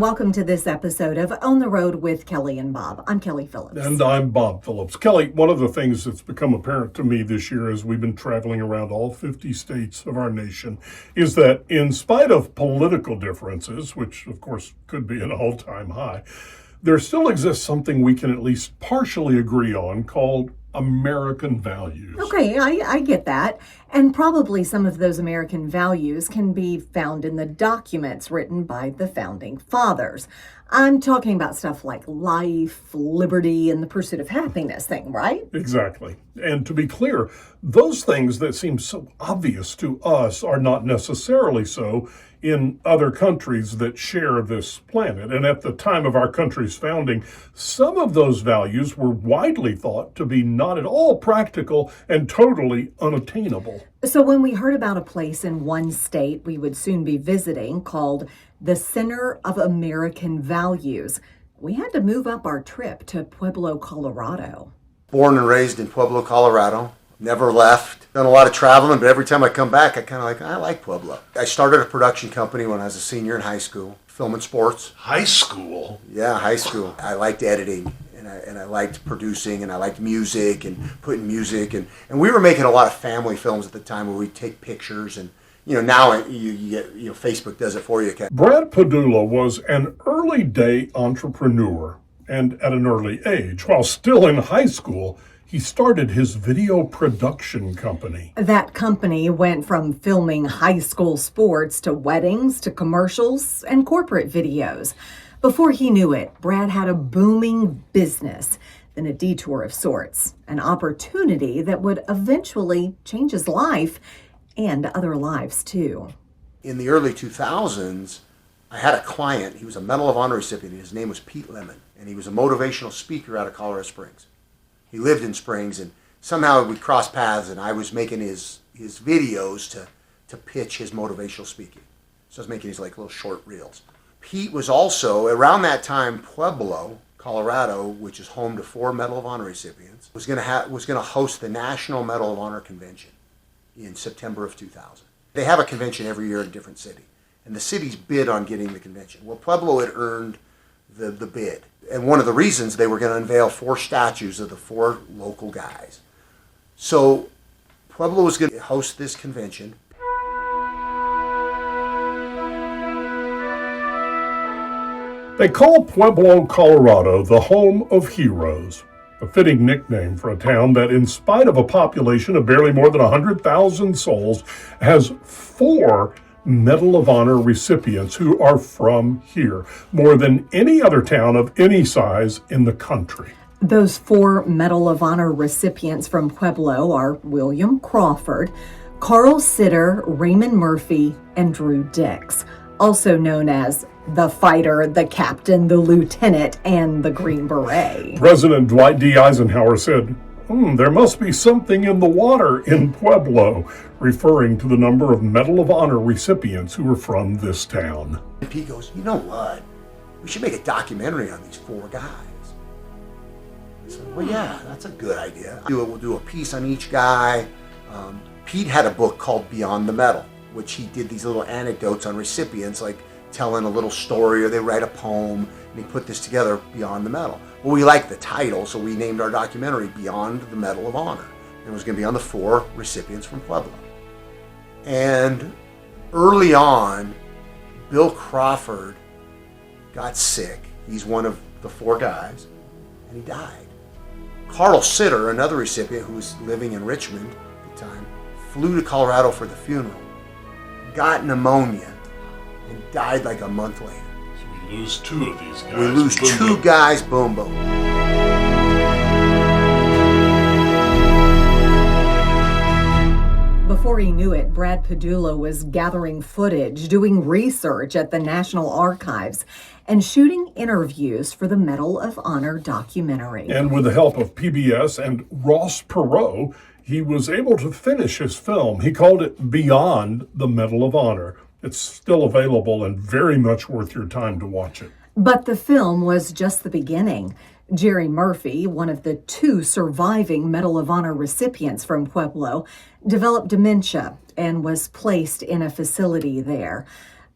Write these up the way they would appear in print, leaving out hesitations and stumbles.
welcome to this episode of On the Road with Kelly and Bob. I'm Kelly Phillips. And I'm Bob Phillips. Kelly, one of the things that's become apparent to me this year as we've been traveling around all 50 states of our nation is that in spite of political differences, which of course could be an all-time high, there still exists something we can at least partially agree on called American values. Okay, I get that. And probably some of those American values can be found in the documents written by the founding fathers. I'm talking about stuff like life, liberty, and the pursuit of happiness thing, right? Exactly. And to be clear, those things that seem so obvious to us are not necessarily so in other countries that share this planet. And at the time of our country's founding, some of those values were widely thought to be not at all practical and totally unattainable. So when we heard about a place in one state we would soon be visiting called the Center of American Values, we had to move up our trip to Pueblo, Colorado. Born and raised in Pueblo, Colorado. Never left. Done a lot of traveling, but every time I come back, I like Pueblo. I started a production company when I was a senior in high school, film and sports. High school? Yeah, high school. I liked editing, and I liked producing, and I liked music, and putting music, and we were making a lot of family films at the time where we'd take pictures, and now you get, Facebook does it for you. Brad Padula was an early day entrepreneur, and at an early age, while still in high school, he started his video production company. That company went from filming high school sports to weddings to commercials and corporate videos. Before he knew it, Brad had a booming business, then a detour of sorts, an opportunity that would eventually change his life and other lives too. In the early 2000s, I had a client. He was a Medal of Honor recipient. His name was Pete Lemon, and he was a motivational speaker out of Colorado Springs. He lived in Springs, and somehow we crossed paths, and I was making his videos to pitch his motivational speaking. So I was making these like little short reels. Pete was also, around that time, Pueblo, Colorado, which is home to 4 Medal of Honor recipients, was going to host the National Medal of Honor Convention in September of 2000. They have a convention every year in a different city, and the cities bid on getting the convention. Well, Pueblo had earned the bid. And one of the reasons they were going to unveil 4 statues of the 4 local guys. So Pueblo was going to host this convention. They call Pueblo, Colorado, the home of heroes, a fitting nickname for a town that, in spite of a population of barely more than 100,000 souls, has 4 Medal of Honor recipients who are from here, more than any other town of any size in the country. Those 4 Medal of Honor recipients from Pueblo are William Crawford, Carl Sitter, Raymond Murphy, and Drew Dix, also known as the fighter, the captain, the lieutenant, and the Green Beret. President Dwight D. Eisenhower said, there must be something in the water in Pueblo, referring to the number of Medal of Honor recipients who were from this town. And Pete goes, you know what? We should make a documentary on these 4 guys. I said, well, yeah, that's a good idea. We'll do a piece on each guy. Pete had a book called Beyond the Medal, which he did these little anecdotes on recipients, like telling a little story or they write a poem, and he put this together, Beyond the Medal. Well, we liked the title, so we named our documentary Beyond the Medal of Honor. And it was going to be on the 4 recipients from Pueblo. And early on, Bill Crawford got sick. He's one of the 4 guys, and he died. Carl Sitter, another recipient who was living in Richmond at the time, flew to Colorado for the funeral, got pneumonia, and died like a month later. So we lose 2 of these guys. We lose boom, 2 boom. guys, boom, boom. Before he knew it, Brad Padula was gathering footage, doing research at the National Archives, and shooting interviews for the Medal of Honor documentary. And with the help of PBS and Ross Perot, he was able to finish his film. He called it Beyond the Medal of Honor. It's still available and very much worth your time to watch it. But the film was just the beginning. Jerry Murphy, one of the 2 surviving Medal of Honor recipients from Pueblo, developed dementia and was placed in a facility there.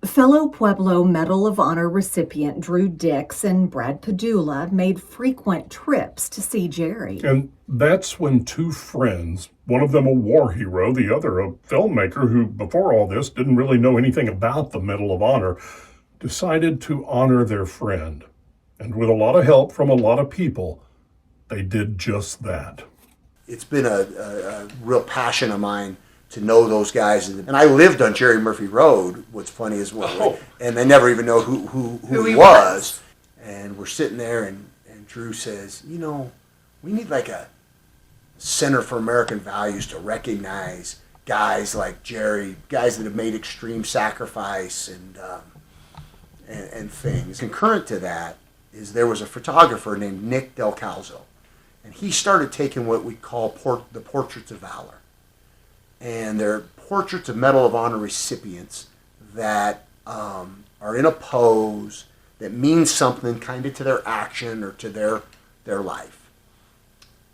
Fellow Pueblo Medal of Honor recipient Drew Dix and Brad Padula made frequent trips to see Jerry. And that's when two friends, one of them a war hero, the other a filmmaker who, before all this, didn't really know anything about the Medal of Honor, decided to honor their friend. And with a lot of help from a lot of people, they did just that. It's been a real passion of mine to know those guys. And I lived on Jerry Murphy Road. What's funny is, and I never even know who he was. And we're sitting there, and Drew says, we need like a Center for American Values to recognize guys like Jerry, guys that have made extreme sacrifice and things. Concurrent to that is there was a photographer named Nick Del Calzo, and he started taking what we call the portraits of valor. And they're portraits of Medal of Honor recipients that are in a pose that means something kind of to their action or to their life.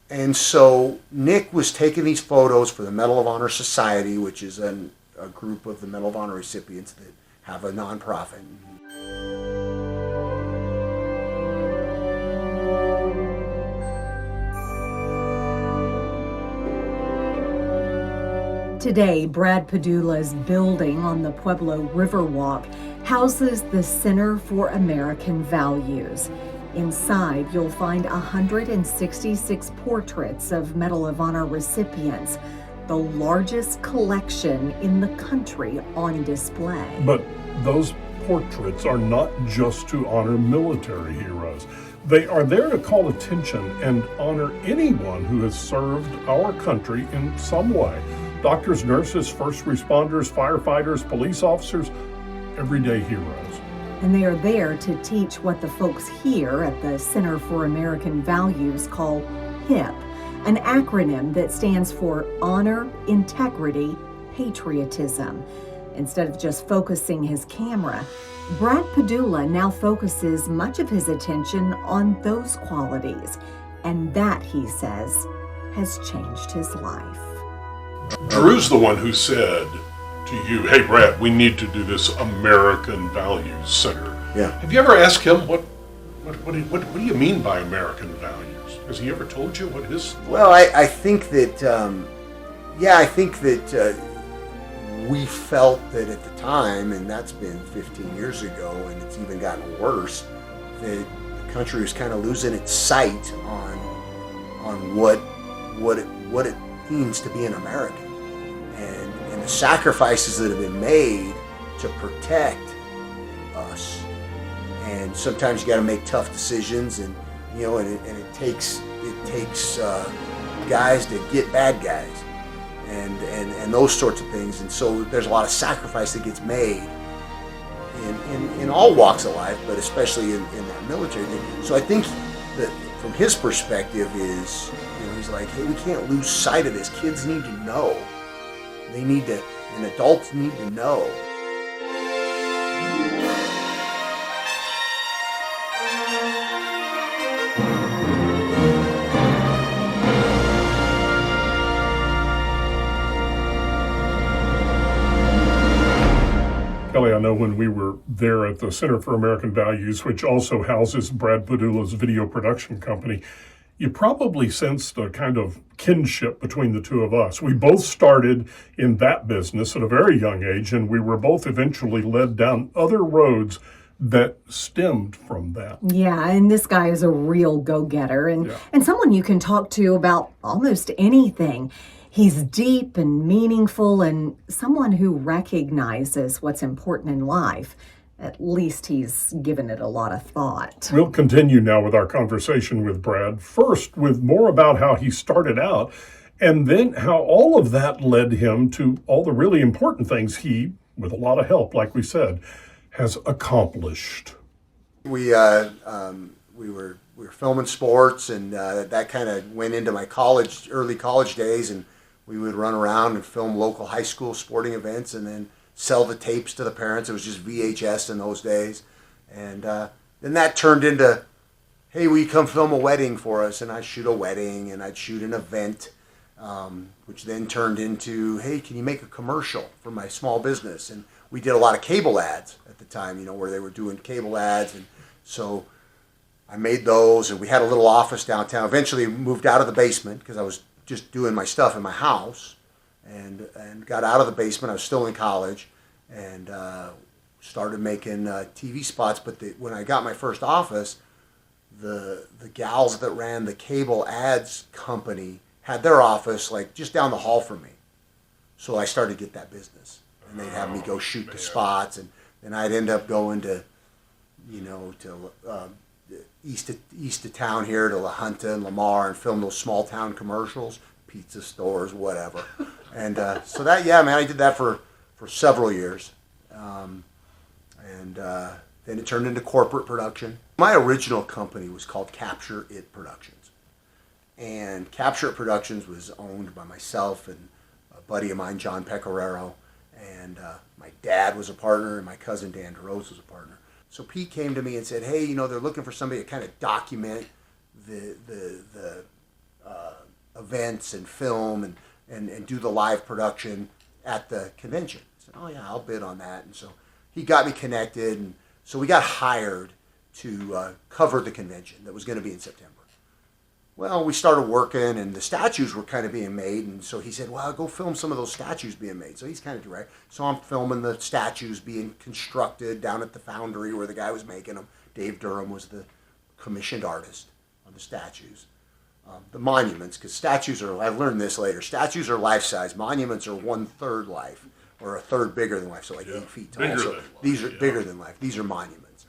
And so Nick was taking these photos for the Medal of Honor Society, which is a group of the Medal of Honor recipients that have a nonprofit. Today, Brad Padula's building on the Pueblo Riverwalk houses the Center for American Values. Inside, you'll find 166 portraits of Medal of Honor recipients, the largest collection in the country on display. But those portraits are not just to honor military heroes. They are there to call attention and honor anyone who has served our country in some way. Doctors, nurses, first responders, firefighters, police officers, everyday heroes. And they are there to teach what the folks here at the Center for American Values call HIP, an acronym that stands for Honor, Integrity, Patriotism. Instead of just focusing his camera, Brad Padula now focuses much of his attention on those qualities. And that, he says, has changed his life. Drew's the one who said to you, hey, Brad, we need to do this American Values Center. Yeah. Have you ever asked him, what do you mean by American values? Has he ever told you what his... Well, I think that, we felt that at the time, and that's been 15 years ago, and it's even gotten worse, that the country was kind of losing its sight on what it means to be an American, and the sacrifices that have been made to protect us. And sometimes you got to make tough decisions, and it takes guys to get bad guys, and those sorts of things. And so there's a lot of sacrifice that gets made in all walks of life, but especially in that military thing. So I think that from his perspective is, he's like, hey, we can't lose sight of this. Kids need to know. They need to, and adults need to know. Kelly, I know when we were there at the Center for American Values, which also houses Brad Padula's video production company, you probably sensed a kind of kinship between the two of us. We both started in that business at a very young age, and we were both eventually led down other roads that stemmed from that. Yeah, and this guy is a real go-getter and someone you can talk to about almost anything. He's deep and meaningful and someone who recognizes what's important in life. At least he's given it a lot of thought. We'll continue now with our conversation with Brad, first with more about how he started out, and then how all of that led him to all the really important things he, with a lot of help, like we said, has accomplished. We were filming sports, and that kind of went into my early college days, and we would run around and film local high school sporting events, and then sell the tapes to the parents. It was just VHS in those days. And then that turned into, hey, will you come film a wedding for us? And I'd shoot a wedding, and I'd shoot an event, which then turned into, hey, can you make a commercial for my small business? And we did a lot of cable ads at the time, you know, where they were doing cable ads. And so I made those, and we had a little office downtown. Eventually moved out of the basement because I was just doing my stuff in my house, and got out of the basement. I was still in college, and started making TV spots. But when I got my first office, the gals that ran the cable ads company had their office like just down the hall from me. So I started to get that business, and they'd have me go shoot the spots, and then I'd end up going to, you know, to east of town here to La Junta and Lamar and film those small town commercials, pizza stores, whatever. And so that, yeah, man, I did that for several years. Then it turned into corporate production. My original company was called Capture It Productions. And Capture It Productions was owned by myself and a buddy of mine, John Pecoraro. And my dad was a partner, and my cousin Dan DeRose was a partner. So Pete came to me and said, hey, you know, they're looking for somebody to kind of document the events and film and do the live production at the convention. I said, oh yeah, I'll bid on that. And so he got me connected, and so we got hired to cover the convention that was going to be in September. Well, we started working, and the statues were kind of being made, and so he said, well, go film some of those statues being made. So he's kind of direct. So I'm filming the statues being constructed down at the foundry where the guy was making them. Dave Durham was the commissioned artist on the statues. The monuments, because statues are, I learned this later, statues are life-size. Monuments are 1/3 life, or a third bigger than life, so like 8 feet tall. So these are bigger than life. These are monuments.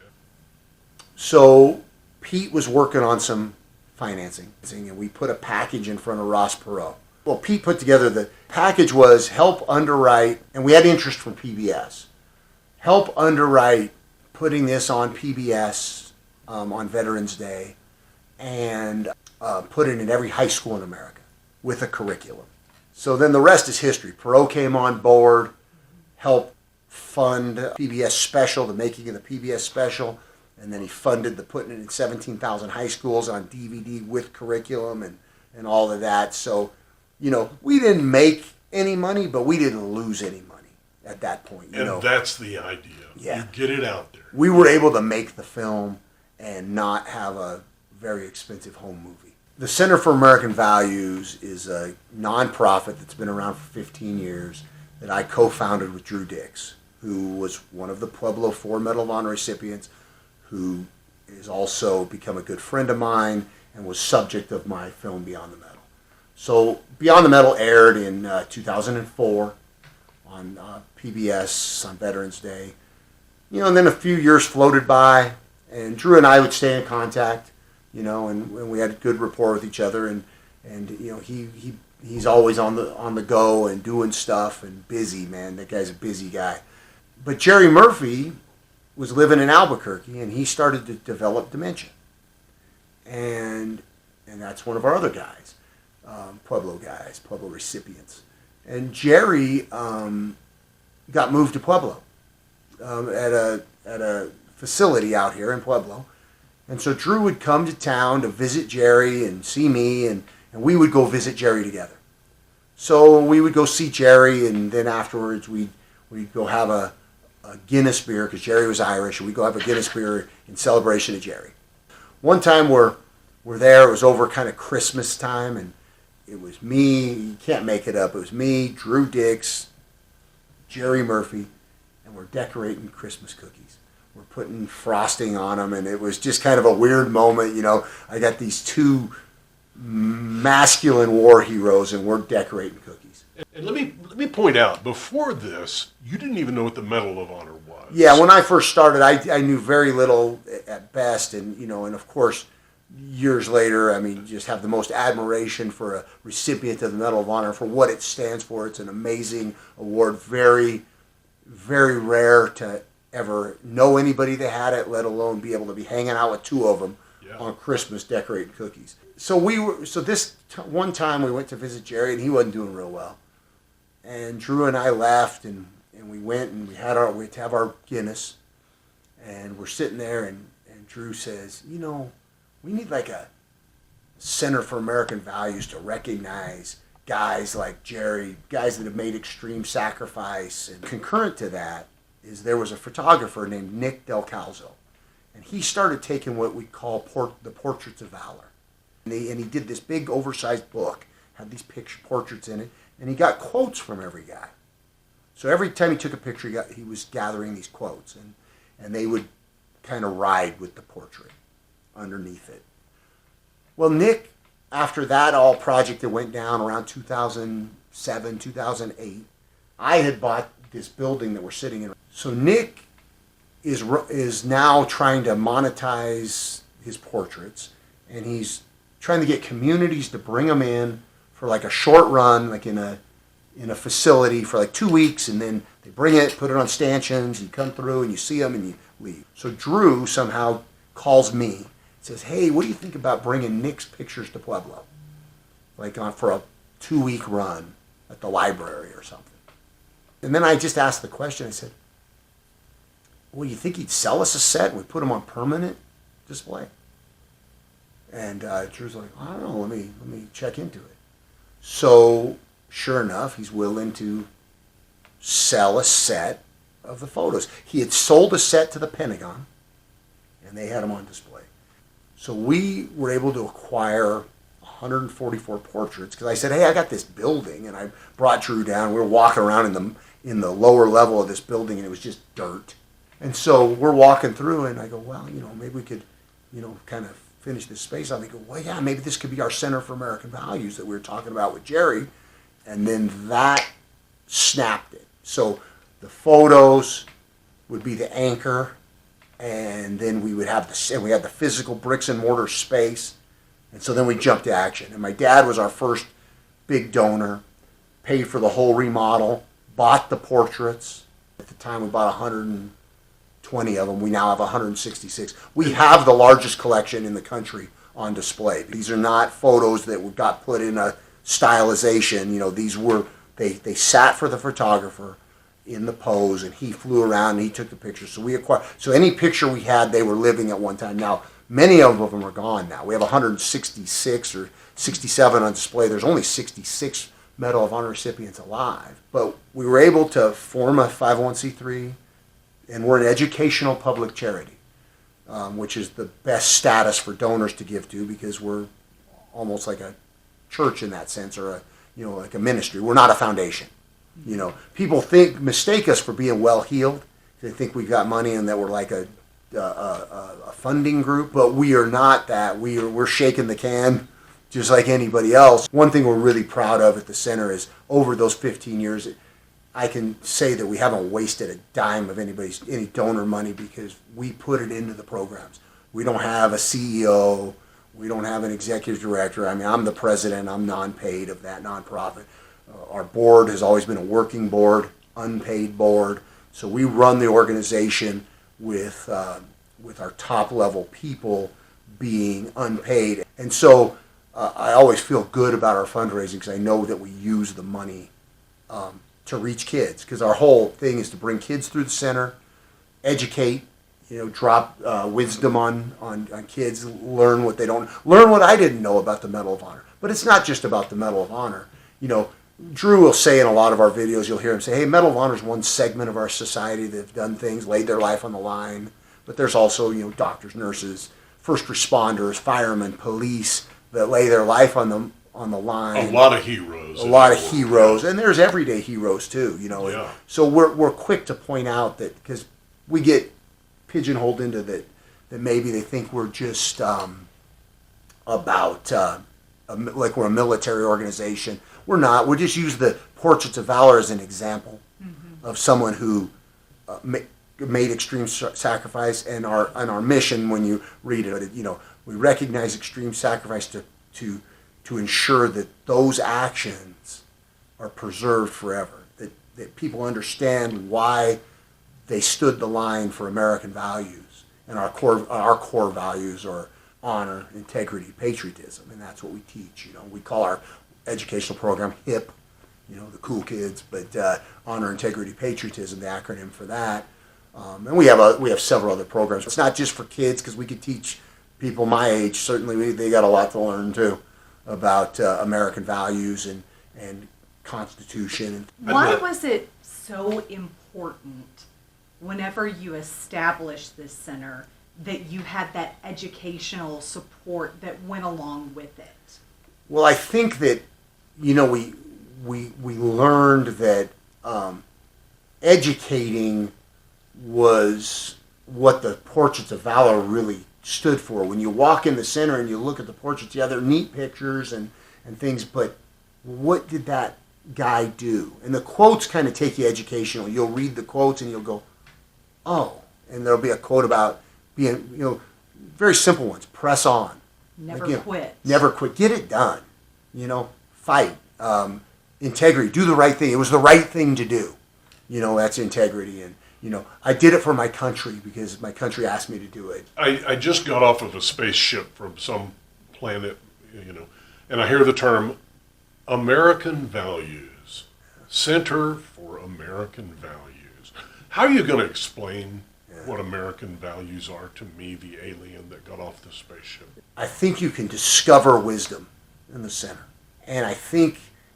So Pete was working on some financing, and we put a package in front of Ross Perot. Well, Pete put together, the package was help underwrite, and we had interest from PBS. Help underwrite putting this on PBS on Veterans Day, and put it in every high school in America with a curriculum. So then the rest is history. Perot came on board, helped fund PBS special, the making of the PBS special, and then he funded the putting it in 17,000 high schools on DVD with curriculum and all of that. So, you know, we didn't make any money, but we didn't lose any money at that point. You know, that's the idea. Yeah. You get it out there. We were able to make the film and not have a very expensive home movie. The Center for American Values is a nonprofit that's been around for 15 years that I co-founded with Drew Dix, who was one of the Pueblo 4 Medal of Honor recipients, who is also become a good friend of mine and was subject of my film Beyond the Medal. So Beyond the Medal aired in 2004 on PBS on Veterans Day. You know, and then a few years floated by, and Drew and I would stay in contact, you know, and we had a good rapport with each other, and you know, he's always on the go and doing stuff and busy, man. That guy's a busy guy. But Jerry Murphy was living in Albuquerque, and he started to develop dementia, and that's one of our other guys, Pueblo recipients. And Jerry got moved to Pueblo at a facility out here in Pueblo. And so Drew would come to town to visit Jerry and see me, and we would go visit Jerry together. So we would go see Jerry, and then afterwards we'd go have a Guinness beer, because Jerry was Irish, and we'd go have a Guinness beer in celebration of Jerry. One time we're there, it was over kind of Christmas time, and it was me, you can't make it up, it was me, Drew Dix, Jerry Murphy, and we're decorating Christmas cookies. We're putting frosting on them, and it was just kind of a weird moment, you know. I got these two masculine war heroes, and we're decorating cookies. And let me point out, before this, you didn't even know what the Medal of Honor was. Yeah, when I first started, I knew very little at best, and you know, and of course, years later, I mean, just have the most admiration for a recipient of the Medal of Honor for what it stands for. It's an amazing award, very, very rare to ever know anybody that had it, let alone be able to be hanging out with two of them on Christmas decorating cookies. So one time we went to visit Jerry, and he wasn't doing real well. And Drew and I left, and we went, and we'd have our Guinness, and we're sitting there, and Drew says, you know, we need like a Center for American Values to recognize guys like Jerry, guys that have made extreme sacrifice. And concurrent to that, is there was a photographer named Nick Del Calzo, and he started taking what we call the Portraits of Valor. And he did this big oversized book, had these portraits in it, and he got quotes from every guy. So every time he took a picture, he was gathering these quotes, and they would kind of ride with the portrait underneath it. Well, Nick, after that all project that went down around 2007, 2008, I had bought this building that we're sitting in. So Nick is now trying to monetize his portraits, and he's trying to get communities to bring them in for like a short run, like in a facility for like 2 weeks, and then they bring it, put it on stanchions, you come through and you see them and you leave. So Drew somehow calls me, says, hey, what do you think about bringing Nick's pictures to Pueblo? Like for a 2-week run at the library or something. And then I just asked the question, I said, well, you think he'd sell us a set and we put them on permanent display? And Drew's like, I don't know, let me check into it. So sure enough, he's willing to sell a set of the photos. He had sold a set to the Pentagon, and they had them on display. So we were able to acquire 144 portraits, because I said, hey, I got this building, and I brought Drew down. We were walking around in the lower level of this building, and it was just dirt. And so we're walking through, and I go, well, maybe we could, kind of finish this space out. They go, well, yeah, maybe this could be our Center for American Values that we were talking about with Jerry. And then that snapped it. So the photos would be the anchor, and then we would have we had the physical bricks and mortar space. And so then we jumped to action. And my dad was our first big donor, paid for the whole remodel, bought the portraits. At the time, we bought 120 of them. We now have 166. We have the largest collection in the country on display. These are not photos that got put in a stylization. These were, they sat for the photographer in the pose, and he flew around and he took the pictures. So we acquired, so any picture we had, they were living at one time. Now, many of them are gone now. We have 166 or 67 on display. There's only 66 Medal of Honor recipients alive. But we were able to form a 501c3, and we're an educational public charity, which is the best status for donors to give to, because we're almost like a church in that sense, or like a ministry. We're not a foundation. People mistake us for being well-heeled. They think we've got money and that we're like a funding group, but we are not that. We're shaking the can just like anybody else. One thing we're really proud of at the center is over those 15 years, I can say that we haven't wasted a dime of any donor money, because we put it into the programs. We don't have a CEO. We don't have an executive director. I mean, I'm the president. I'm non-paid of that nonprofit. Our board has always been a working board, unpaid board. So we run the organization with our top level people being unpaid. And so I always feel good about our fundraising, because I know that we use the money to reach kids. Because our whole thing is to bring kids through the center, educate, drop wisdom on kids, learn what I didn't know about the Medal of Honor. But it's not just about the Medal of Honor. Drew will say in a lot of our videos, you'll hear him say, hey, Medal of Honor is one segment of our society that have done things, laid their life on the line. But there's also, doctors, nurses, first responders, firemen, police that lay their life on the line. A lot of heroes. A lot of heroes. And there's everyday heroes too, Yeah. So we're quick to point out that, because we get pigeonholed into that maybe they think we're just about like we're a military organization. We're not. We just use the Portraits of Valor as an example of someone who made extreme sacrifice, and our mission, when you read it, we recognize extreme sacrifice to ensure that those actions are preserved forever. That people understand why they stood the line for American values, and our core values are honor, integrity, patriotism, and that's what we teach. We call our educational program HIP, the cool kids, but honor, integrity, patriotism, the acronym for that. And we have several other programs. It's not just for kids, because we could teach people my age. Certainly, they got a lot to learn too about American values and Constitution. Why was it so important whenever you established this center, that you had that educational support that went along with it? Well, I think that, we learned that educating was what the Portraits of Valor really stood for. When you walk in the center and you look at the portraits, yeah, they're neat pictures and things, but what did that guy do? And the quotes kind of take you educational. You'll read the quotes and you'll go, oh, and there'll be a quote about being, very simple ones. Press on. Never quit. Never quit. Get it done. Fight. Integrity. Do the right thing. It was the right thing to do. That's integrity. And, I did it for my country because my country asked me to do it. I just got off of a spaceship from some planet, and I hear the term American values, Center for American Values. How are you going to explain what American values are to me, the alien that got off the spaceship? I think you can discover wisdom in the center. And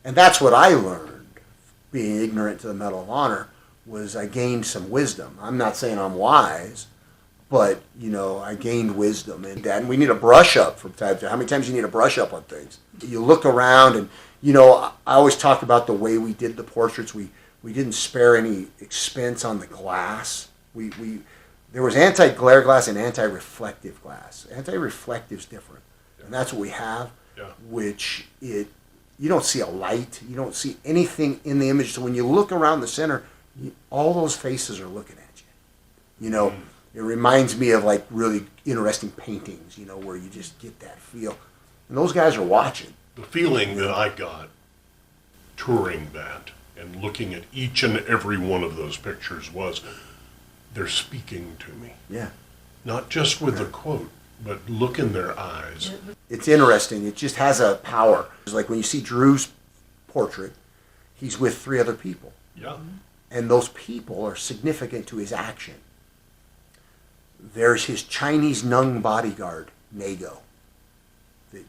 and that's what I learned, being ignorant to the Medal of Honor, was I gained some wisdom. I'm not saying I'm wise, but, I gained wisdom. And we need a brush up from time to time. How many times do you need a brush up on things? You look around and, I always talk about the way we did the portraits. We didn't spare any expense on the glass. There was anti-glare glass and anti-reflective glass. Anti-reflective's different. And that's what we have, which you don't see a light. You don't see anything in the image. So when you look around the center, all those faces are looking at you. It reminds me of like really interesting paintings, where you just get that feel. And those guys are watching. The feeling that I got touring that and looking at each and every one of those pictures was they're speaking to me. Yeah. Not just with the quote, but look in their eyes. It's interesting. It just has a power. It's like when you see Drew's portrait, he's with 3 other people. Yeah. And those people are significant to his action. There's his Chinese Nung bodyguard, Nago.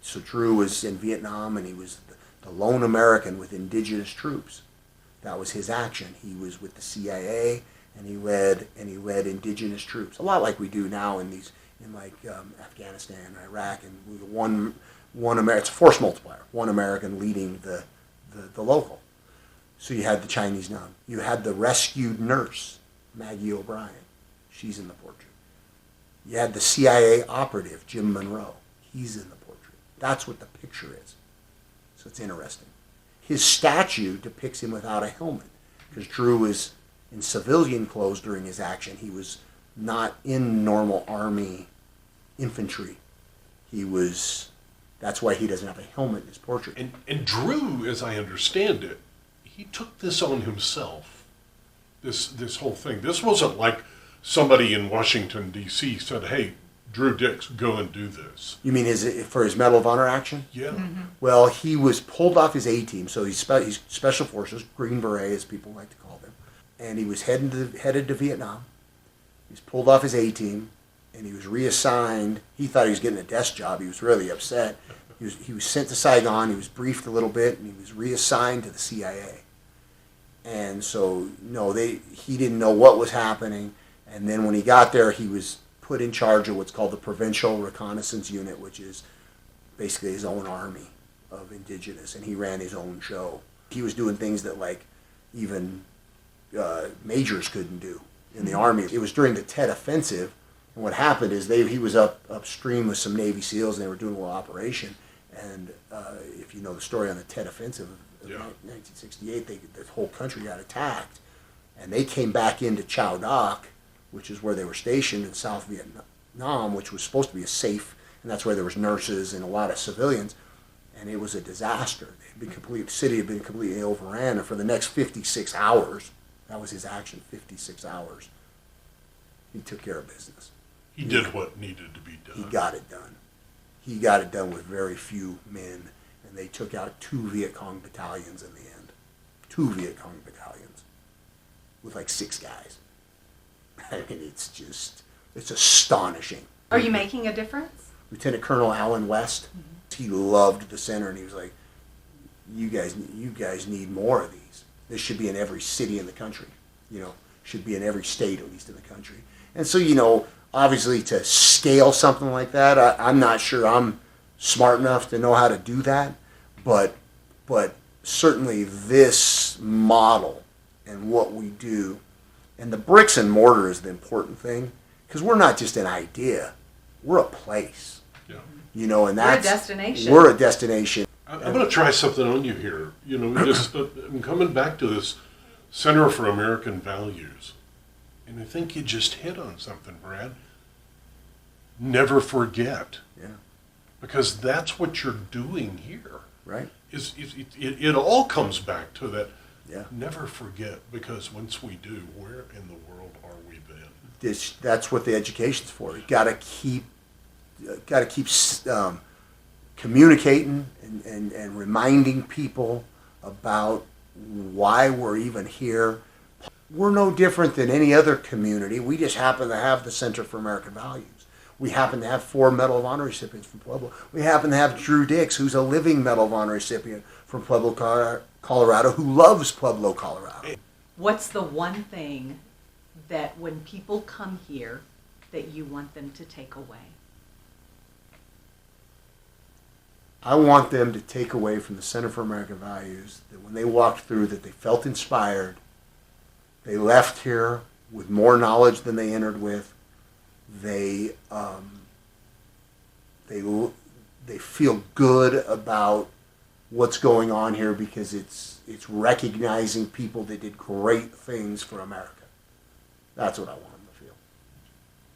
So Drew was in Vietnam, and he was the lone American with indigenous troops. That was his action. He was with the CIA, and he led indigenous troops. A lot like we do now in Afghanistan, Iraq, and one American. It's a force multiplier. One American leading the local. So you had the Chinese nun. You had the rescued nurse, Maggie O'Brien. She's in the portrait. You had the CIA operative, Jim Monroe. He's in the portrait. That's what the picture is. So it's interesting. His statue depicts him without a helmet because Drew was in civilian clothes during his action. He was not in normal Army infantry. That's why he doesn't have a helmet in his portrait. And Drew, as I understand it, he took this on himself, this whole thing. This wasn't like somebody in Washington, D.C. said, hey, Drew Dix, go and do this. You mean for his Medal of Honor action? Yeah. Mm-hmm. Well, he was pulled off his A-team, so he's Special Forces, Green Beret as people like to call them, and he was headed to Vietnam. He was pulled off his A-team, and he was reassigned. He thought he was getting a desk job. He was really upset. He was sent to Saigon. He was briefed a little bit, and he was reassigned to the CIA. And so, he didn't know what was happening. And then when he got there, he was put in charge of what's called the Provincial Reconnaissance Unit, which is basically his own army of indigenous, and he ran his own show. He was doing things that even majors couldn't do in the Army. It was during the Tet Offensive, and what happened is he was upstream with some Navy SEALs, and they were doing a little operation. And if you know the story on the Tet Offensive of 1968, the whole country got attacked, and they came back into Chow Doc, which is where they were stationed in South Vietnam, which was supposed to be a safe, and that's where there was nurses and a lot of civilians, and it was a disaster. The city had been completely overran, and for the next 56 hours, that was his action, 56 hours, he took care of business. He did what needed to be done. He got it done. He got it done with very few men, and they took out 2 Viet Cong battalions in the end. 2 Viet Cong battalions with 6 guys. I mean, it's astonishing. Are you making a difference? Lieutenant Colonel Allen West, he loved the center, and he was like, you guys need more of these. This should be in every city in the country. should be in every state, at least in the country. And so, obviously to scale something like that, I'm not sure I'm smart enough to know how to do that, but certainly this model and what we do, and the bricks and mortar is the important thing, because we're not just an idea, we're a place. Yeah. And that's we're a destination. We're a destination. I'm going to try something on you here. I'm coming back to this Center for American Values, and I think you just hit on something, Brad. Never forget. Yeah. Because that's what you're doing here. Right. It all comes back to that. Yeah. Never forget, because once we do, where in the world are we then? That's what the education's for. You got to keep communicating and reminding people about why we're even here. We're no different than any other community. We just happen to have the Center for American Values. We happen to have 4 Medal of Honor recipients from Pueblo. We happen to have Drew Dix, who's a living Medal of Honor recipient from Pueblo, Colorado, who loves Pueblo, Colorado. What's the one thing that when people come here that you want them to take away? I want them to take away from the Center for American Values that when they walked through, that they felt inspired. They left here with more knowledge than they entered with. They feel good about what's going on here because it's recognizing people that did great things for America. That's what I want them to feel.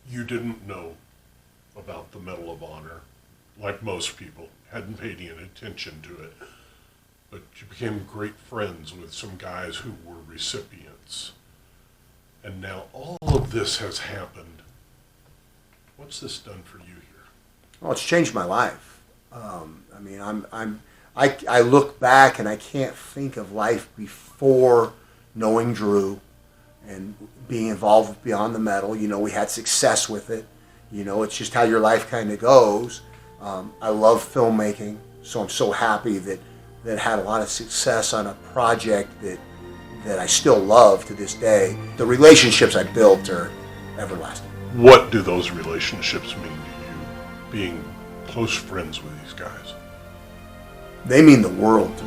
You didn't know about the Medal of Honor, like most people, hadn't paid any attention to it, but you became great friends with some guys who were recipients. And now all of this has happened. What's this done for you here? Well, it's changed my life. I look back and I can't think of life before knowing Drew and being involved with Beyond the Medal. We had success with it. It's just how your life kind of goes. I love filmmaking, so I'm so happy that had a lot of success on a project that I still love to this day. The relationships I built are everlasting. What do those relationships mean to you, being close friends with these guys? They mean the world to